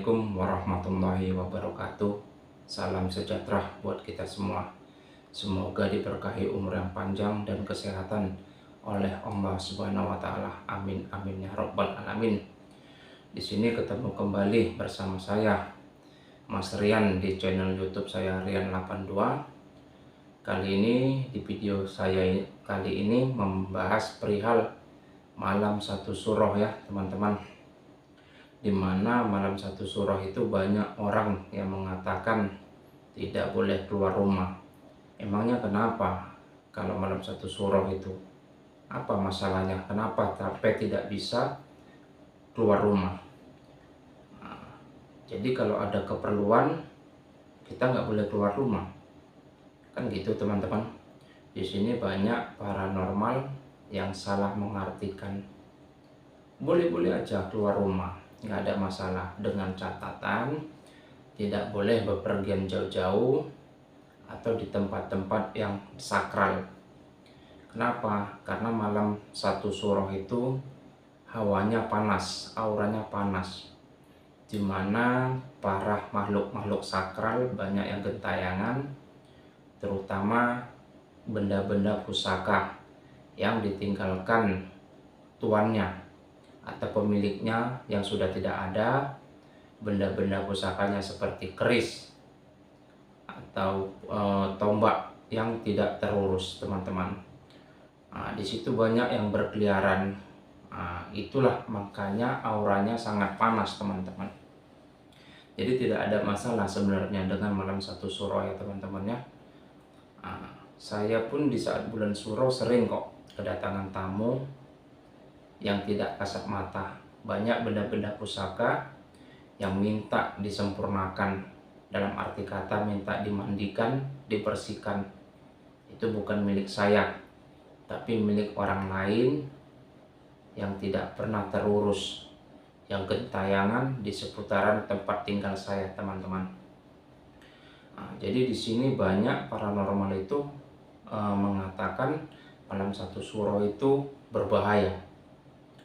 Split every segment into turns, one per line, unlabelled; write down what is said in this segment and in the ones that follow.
Assalamualaikum warahmatullahi wabarakatuh. Salam sejahtera buat kita semua. Semoga diberkahi umur yang panjang dan kesehatan oleh Allah Subhanahu wa taala. Amin amin ya rabbal alamin. Di sini ketemu kembali bersama saya Mas Rian di channel YouTube saya Rian82. Kali ini di video saya kali ini membahas perihal malam satu suro ya teman-teman. Dimana malam satu suro itu banyak orang yang mengatakan tidak boleh keluar rumah. Emangnya kenapa kalau malam satu suro itu? Apa masalahnya? Kenapa sampai tidak bisa keluar rumah? Nah, jadi kalau ada keperluan kita nggak boleh keluar rumah, kan gitu teman-teman. Di sini banyak paranormal yang salah mengartikan. Boleh-boleh aja keluar rumah, nggak ada masalah, dengan catatan tidak boleh bepergian jauh-jauh atau di tempat-tempat yang sakral. Kenapa? Karena malam satu suro itu hawanya panas, auranya panas, dimana para makhluk-makhluk sakral banyak yang gentayangan, terutama benda-benda pusaka yang ditinggalkan tuannya atau pemiliknya yang sudah tidak ada. Benda-benda pusakanya seperti keris atau tombak yang tidak terurus teman-teman. Nah, di situ banyak yang berkeliaran. Nah, itulah makanya auranya sangat panas teman-teman. Jadi tidak ada masalah sebenarnya dengan malam satu suro ya teman-teman ya. Nah, saya pun di saat bulan suro sering kok kedatangan tamu yang tidak kasat mata. Banyak benda-benda pusaka yang minta disempurnakan, dalam arti kata minta dimandikan, dibersihkan. Itu bukan milik saya, tapi milik orang lain yang tidak pernah terurus, yang gentayangan di seputaran tempat tinggal saya teman-teman. Nah, jadi di sini banyak paranormal itu mengatakan malam satu suro itu berbahaya.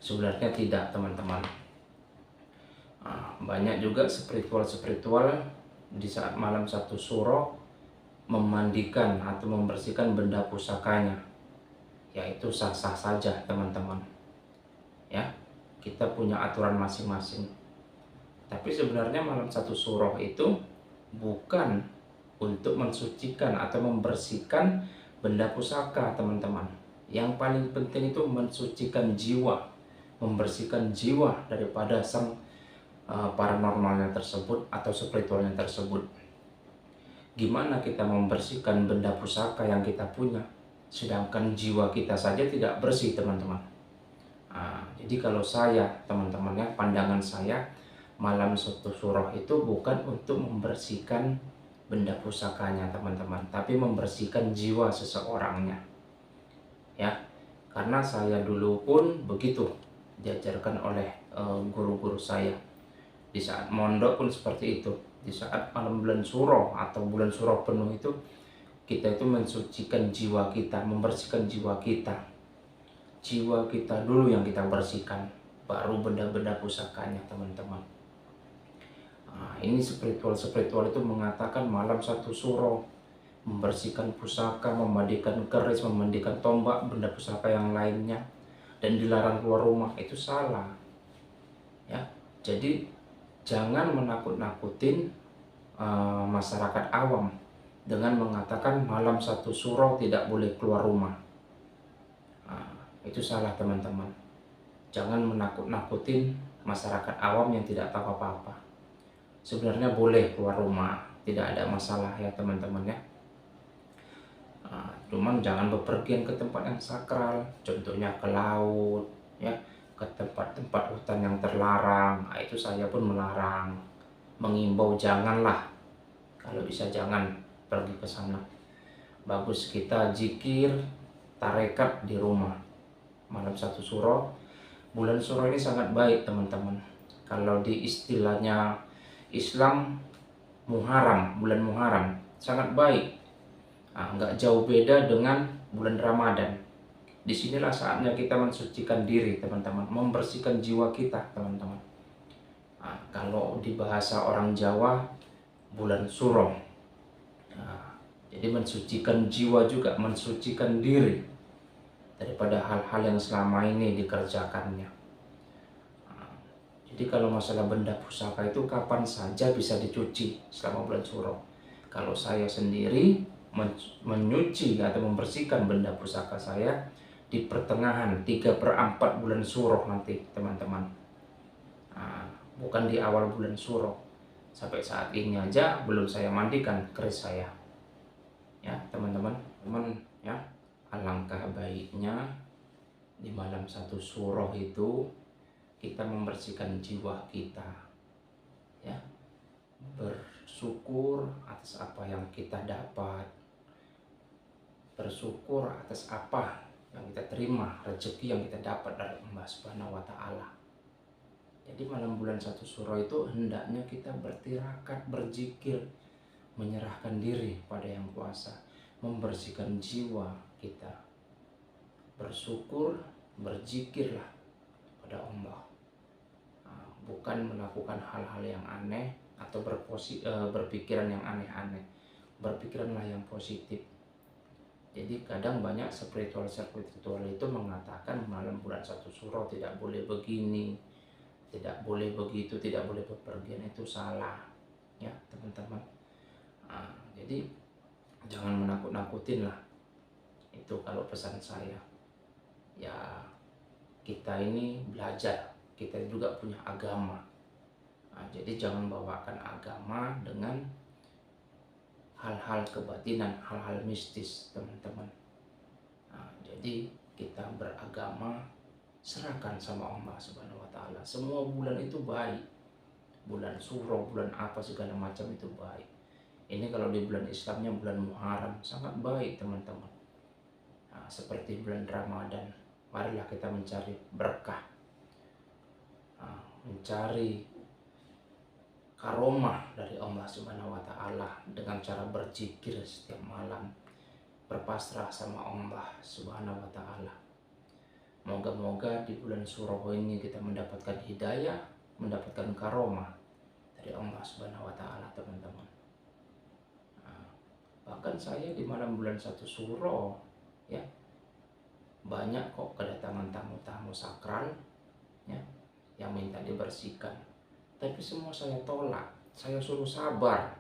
Sebenarnya tidak teman-teman. Nah, banyak juga spiritual di saat malam satu suro memandikan atau membersihkan benda pusakanya, yaitu sah-sah saja teman-teman ya. Kita punya aturan masing-masing. Tapi sebenarnya malam satu suro itu bukan untuk mensucikan atau membersihkan benda pusaka teman-teman. Yang paling penting itu mensucikan jiwa, membersihkan jiwa daripada sang paranormalnya tersebut atau spiritualnya tersebut. Gimana kita membersihkan benda pusaka yang kita punya, sedangkan jiwa kita saja tidak bersih teman-teman. Nah, jadi kalau saya teman-teman ya, pandangan saya, malam satu suro itu bukan untuk membersihkan benda pusakanya teman-teman, tapi membersihkan jiwa seseorangnya ya. Karena saya dulu pun begitu diajarkan oleh guru-guru saya. Di saat mondok pun seperti itu. Di saat malam bulan suro atau bulan suro penuh itu, kita itu mensucikan jiwa kita, membersihkan jiwa kita. Jiwa kita dulu yang kita bersihkan, baru benda-benda pusakanya teman-teman. Nah, ini spiritual itu mengatakan malam satu suro membersihkan pusaka, memandikan keris, memandikan tombak, benda pusaka yang lainnya, dan dilarang keluar rumah. Itu salah ya. Jadi jangan menakut-nakutin masyarakat awam dengan mengatakan malam satu suro tidak boleh keluar rumah. Nah, itu salah teman-teman. Jangan menakut-nakutin masyarakat awam yang tidak tahu apa-apa. Sebenarnya boleh keluar rumah, tidak ada masalah ya teman-teman ya. Nah, cuman jangan bepergian ke tempat yang sakral, contohnya ke laut ya, ke tempat-tempat hutan yang terlarang. Nah, itu saya pun melarang, mengimbau janganlah, kalau bisa jangan pergi ke sana. Bagus kita zikir, tarekat di rumah. Malam satu suro, bulan suro ini sangat baik teman-teman. Kalau di istilahnya Islam, Muharram, bulan Muharram sangat baik. Nah, nggak jauh beda dengan bulan Ramadan. Disinilah saatnya kita mensucikan diri teman-teman, membersihkan jiwa kita teman-teman. Kalau di bahasa orang Jawa, bulan Suro. Jadi mensucikan jiwa juga, mensucikan diri daripada hal-hal yang selama ini dikerjakannya. Jadi kalau masalah benda pusaka itu kapan saja bisa dicuci selama bulan Suro. Kalau saya sendiri menyuci atau membersihkan benda pusaka saya di pertengahan 3/4 bulan Suro nanti, teman-teman. Bukan di awal bulan Suro. Sampai saat ini aja belum saya mandikan keris saya. Ya, teman-teman, ya. Alangkah baiknya di malam 1 Suro itu kita membersihkan jiwa kita, ya, bersyukur atas apa yang kita dapat, bersyukur atas apa yang kita terima, rezeki yang kita dapat dari Allah Subhanahu wa Ta'ala. Jadi malam bulan 1 Suro itu hendaknya kita bertirakat, berzikir, menyerahkan diri pada Yang Kuasa, membersihkan jiwa kita, bersyukur, berzikirlah pada Allah. Bukan melakukan hal-hal yang aneh atau berpikiran yang aneh-aneh. Berpikiranlah yang positif. Jadi kadang banyak spiritual itu mengatakan malam bulan 1 Suro tidak boleh begini, tidak boleh begitu, tidak boleh bepergian. Itu salah, ya teman-teman. Jadi jangan menakut-nakutin lah. Itu kalau pesan saya. Ya, kita ini belajar, kita juga punya agama. Jadi jangan bawakan agama dengan hal-hal kebatinan, hal-hal mistis, teman-teman. Jadi kita beragama, serahkan sama Allah Subhanahu wa Ta'ala. Semua bulan itu baik. Bulan Suro, bulan apa segala macam itu baik. Ini kalau di bulan Islamnya bulan Muharram, sangat baik, teman-teman. Seperti bulan Ramadan, marilah kita mencari berkah, mencari karomah dari Allah Subhanahu wa Ta'ala dengan cara berzikir setiap malam, berpasrah sama Allah Subhanahu wa Ta'ala. Moga-moga di bulan Suro ini kita mendapatkan hidayah, mendapatkan karomah dari Allah Subhanahu wa Ta'ala, teman-teman. Bahkan saya di malam bulan 1 Suro, ya, banyak kok kedatangan tamu-tamu sakral, ya, yang minta dibersihkan. Tapi semua saya tolak. Saya suruh sabar.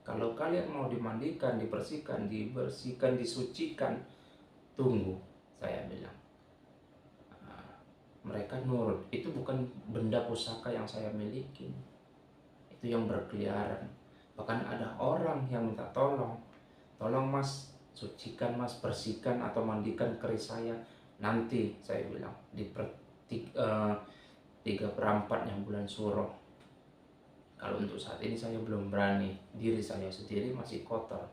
Kalau kalian mau dimandikan, dibersihkan, disucikan, tunggu, saya bilang. Mereka nurut. Itu bukan benda pusaka yang saya miliki. Itu yang berkeliaran. Bahkan ada orang yang minta tolong mas, sucikan mas, bersihkan atau mandikan keris saya. Nanti saya bilang di 3/4 bulan Suro. Kalau untuk saat ini saya belum berani, diri saya sendiri masih kotor.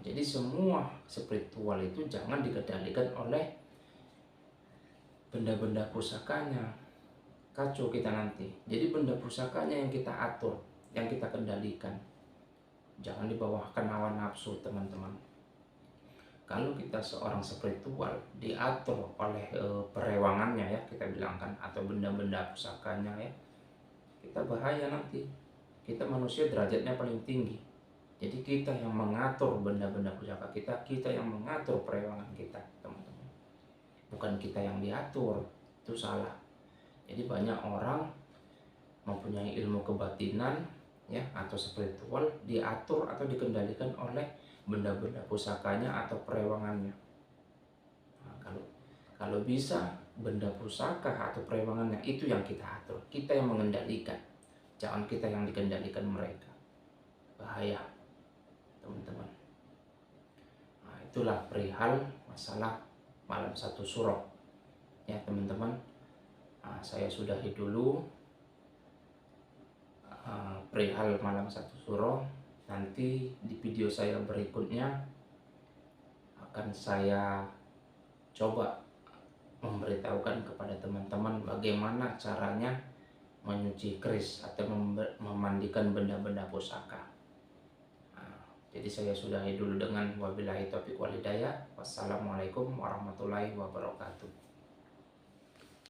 Jadi semua spiritual itu jangan dikendalikan oleh benda-benda pusakanya. Kacau kita nanti. Jadi benda pusakanya yang kita atur, yang kita kendalikan. Jangan dibawahkan hawa nafsu, teman-teman. Kalau kita seorang spiritual diatur oleh perewangannya, ya kita bilangkan, atau benda-benda pusakanya, ya, kita bahaya nanti. Kita manusia derajatnya paling tinggi. Jadi kita yang mengatur benda-benda pusaka kita yang mengatur perewangan kita, teman-teman. Bukan kita yang diatur. Itu salah. Jadi banyak orang mempunyai ilmu kebatinan, ya, atau spiritual, diatur atau dikendalikan oleh benda-benda pusakanya atau perewangannya. Kalau bisa benda pusaka atau perewangannya itu yang kita atur, kita yang mengendalikan, jangan kita yang dikendalikan mereka. Bahaya, teman-teman. Itulah perihal masalah malam 1 Suro, ya teman-teman. Saya sudahi dulu perihal malam 1 Suro. Nanti di video saya berikutnya akan saya coba memberitahukan kepada teman-teman bagaimana caranya menyuci keris atau memandikan benda-benda pusaka. Jadi saya sudahi dulu dengan wabillahi taufiq wal hidayah. Wassalamualaikum warahmatullahi wabarakatuh.